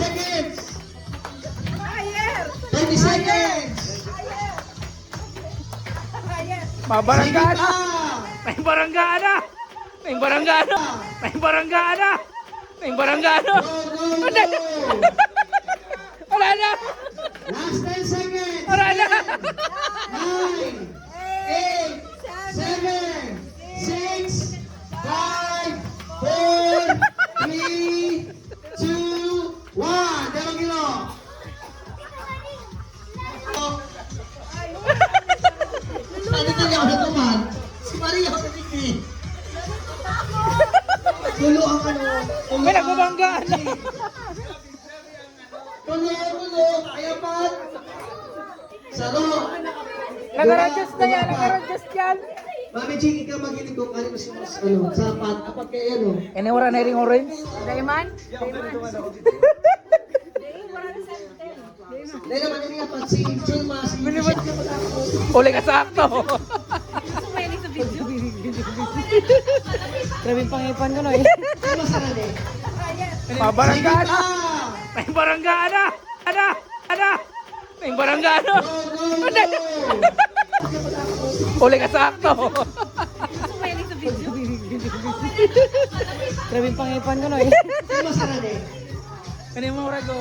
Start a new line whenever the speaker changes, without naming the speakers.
seconds. 30 seconds.
Mabarangana! May barangana! May barangana! May barangana! May barangana!
Go, go, go.
Wala na!
Last 10 seconds.
Wala na!
9, 8, 7, 6, 5, 4, 3, 2, 1. Dalawang kilo. Ano tayo ako naman? Si Maria ako naman. Tulo ang ano.
May nagbabanggaan na!
Tulo. Ayapat. Saro.
Nag-adjust na yan! Nag-adjust yan!
Mami Ching, ikaw magilig kung ano mas sapat. Apat kayo, ano?
Ini wala na ring orange?
Daiman?
Dahil naman yun nga, pag si Jun mas
Uli ka sakto!
Sumailing sa video.
Grabe pangipan ko no eh.
Ano masarap eh?
Mabarangana! May barangana! Ana! Ana! May barangana!
Go, go, go!
Uli ka sakto!
Sumailing sa video.
Grabe pangipan ko no eh.
Ano masarap eh?
Kani mo rago.